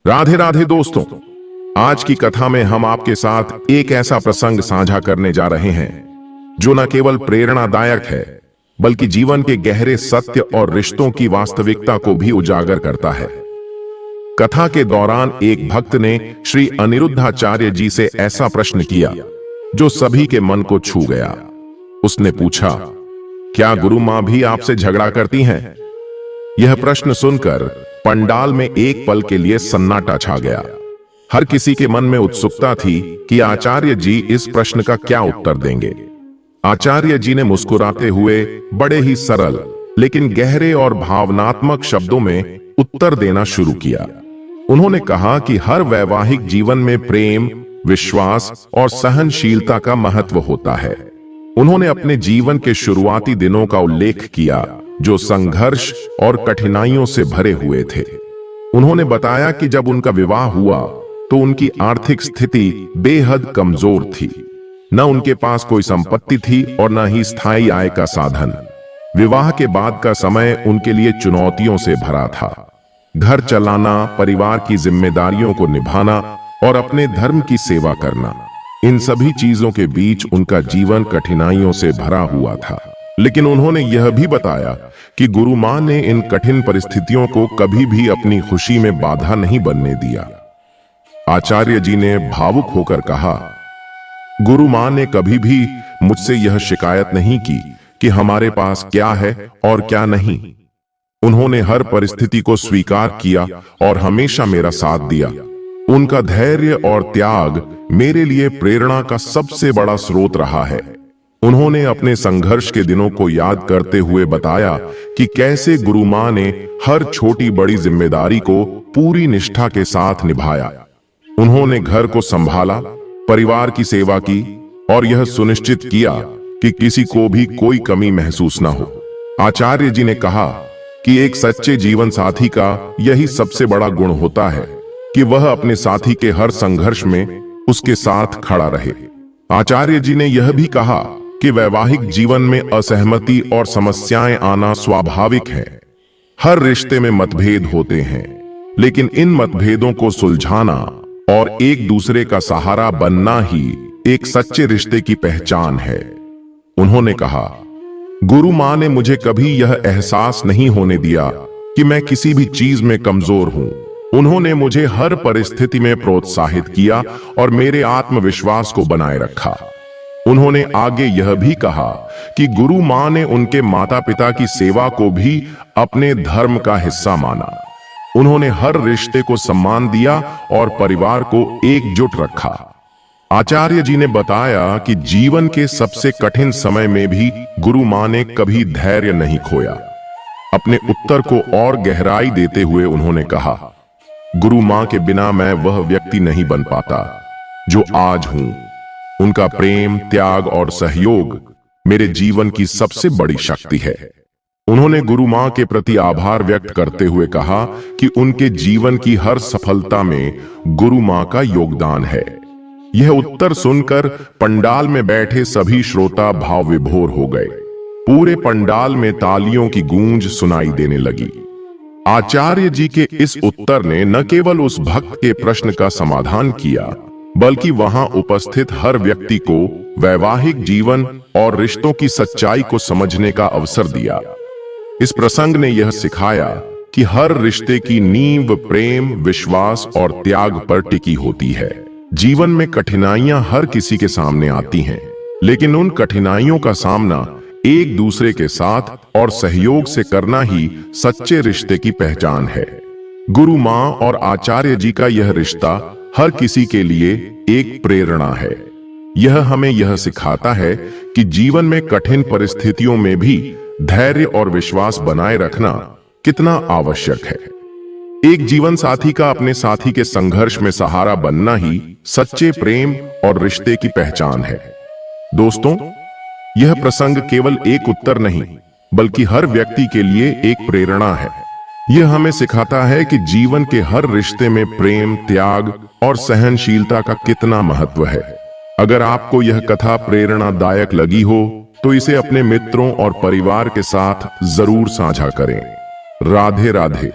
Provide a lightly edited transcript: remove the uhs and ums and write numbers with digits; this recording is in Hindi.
राधे राधे दोस्तों, आज की कथा में हम आपके साथ एक ऐसा प्रसंग साझा करने जा रहे हैं जो न केवल प्रेरणादायक है बल्कि जीवन के गहरे सत्य और रिश्तों की वास्तविकता को भी उजागर करता है। कथा के दौरान एक भक्त ने श्री अनिरुद्धाचार्य जी से ऐसा प्रश्न किया जो सभी के मन को छू गया। उसने पूछा, क्या गुरु मां भी आपसे झगड़ा करती हैं? यह प्रश्न सुनकर पंडाल में एक पल के लिए सन्नाटा छा गया। हर किसी के मन में उत्सुकता थी कि आचार्य जी इस प्रश्न का क्या उत्तर देंगे। आचार्य जी ने मुस्कुराते हुए बड़े ही सरल लेकिन गहरे और भावनात्मक शब्दों में उत्तर देना शुरू किया। उन्होंने कहा कि हर वैवाहिक जीवन में प्रेम, विश्वास और सहनशीलता का महत्व होता है। उन्होंने अपने जीवन के शुरुआती दिनों का उल्लेख किया जो संघर्ष और कठिनाइयों से भरे हुए थे। उन्होंने बताया कि जब उनका विवाह हुआ तो उनकी आर्थिक स्थिति बेहद कमजोर थी। न उनके पास कोई संपत्ति थी और न ही स्थायी आय का साधन। विवाह के बाद का समय उनके लिए चुनौतियों से भरा था। घर चलाना, परिवार की जिम्मेदारियों को निभाना और अपने धर्म की सेवा करना, इन सभी चीजों के बीच उनका जीवन कठिनाइयों से भरा हुआ था। लेकिन उन्होंने यह भी बताया कि गुरु मां ने इन कठिन परिस्थितियों को कभी भी अपनी खुशी में बाधा नहीं बनने दिया। आचार्य जी ने भावुक होकर कहा, गुरु मां ने कभी भी मुझसे यह शिकायत नहीं की कि हमारे पास क्या है और क्या नहीं। उन्होंने हर परिस्थिति को स्वीकार किया और हमेशा मेरा साथ दिया। उनका धैर्य और त्याग मेरे लिए प्रेरणा का सबसे बड़ा स्रोत रहा है। उन्होंने अपने संघर्ष के दिनों को याद करते हुए बताया कि कैसे गुरु मां ने हर छोटी बड़ी जिम्मेदारी को पूरी निष्ठा के साथ निभाया। उन्होंने घर को संभाला, परिवार की सेवा की और यह सुनिश्चित किया कि किसी को भी कोई कमी महसूस न हो। आचार्य जी ने कहा कि एक सच्चे जीवन साथी का यही सबसे बड़ा गुण होता है कि वह अपने साथी के हर संघर्ष में उसके साथ खड़ा रहे। आचार्य जी ने यह भी कहा कि वैवाहिक जीवन में असहमति और समस्याएं आना स्वाभाविक है। हर रिश्ते में मतभेद होते हैं, लेकिन इन मतभेदों को सुलझाना और एक दूसरे का सहारा बनना ही एक सच्चे रिश्ते की पहचान है। उन्होंने कहा, गुरु मां ने मुझे कभी यह एहसास नहीं होने दिया कि मैं किसी भी चीज में कमजोर हूं। उन्होंने मुझे हर परिस्थिति में प्रोत्साहित किया और मेरे आत्मविश्वास को बनाए रखा। उन्होंने आगे यह भी कहा कि गुरु मां ने उनके माता पिता की सेवा को भी अपने धर्म का हिस्सा माना। उन्होंने हर रिश्ते को सम्मान दिया और परिवार को एकजुट रखा। आचार्य जी ने बताया कि जीवन के सबसे कठिन समय में भी गुरु मां ने कभी धैर्य नहीं खोया। अपने उत्तर को और गहराई देते हुए उन्होंने कहा, गुरु मां के बिना मैं वह व्यक्ति नहीं बन पाता जो आज हूं। उनका प्रेम, त्याग और सहयोग मेरे जीवन की सबसे बड़ी शक्ति है। उन्होंने गुरु मां के प्रति आभार व्यक्त करते हुए कहा कि उनके जीवन की हर सफलता में गुरु मां का योगदान है। यह उत्तर सुनकर पंडाल में बैठे सभी श्रोता भाव विभोर हो गए। पूरे पंडाल में तालियों की गूंज सुनाई देने लगी। आचार्य जी के इस उत्तर ने न केवल उस भक्त के प्रश्न का समाधान किया बल्कि वहां उपस्थित हर व्यक्ति को वैवाहिक जीवन और रिश्तों की सच्चाई को समझने का अवसर दिया। इस प्रसंग ने यह सिखाया कि हर रिश्ते की नींव प्रेम, विश्वास और त्याग पर टिकी होती है। जीवन में कठिनाइयां हर किसी के सामने आती हैं, लेकिन उन कठिनाइयों का सामना एक दूसरे के साथ और सहयोग से करना ही सच्चे रिश्ते की पहचान है। गुरु मां और आचार्य जी का यह रिश्ता हर किसी के लिए एक प्रेरणा है। यह हमें यह सिखाता है कि जीवन में कठिन परिस्थितियों में भी धैर्य और विश्वास बनाए रखना कितना आवश्यक है। एक जीवन साथी का अपने साथी के संघर्ष में सहारा बनना ही सच्चे प्रेम और रिश्ते की पहचान है। दोस्तों, यह प्रसंग केवल एक उत्तर नहीं बल्कि हर व्यक्ति के लिए एक प्रेरणा है। यह हमें सिखाता है कि जीवन के हर रिश्ते में प्रेम, त्याग और सहनशीलता का कितना महत्व है। अगर आपको यह कथा प्रेरणादायक लगी हो तो इसे अपने मित्रों और परिवार के साथ जरूर साझा करें। राधे राधे।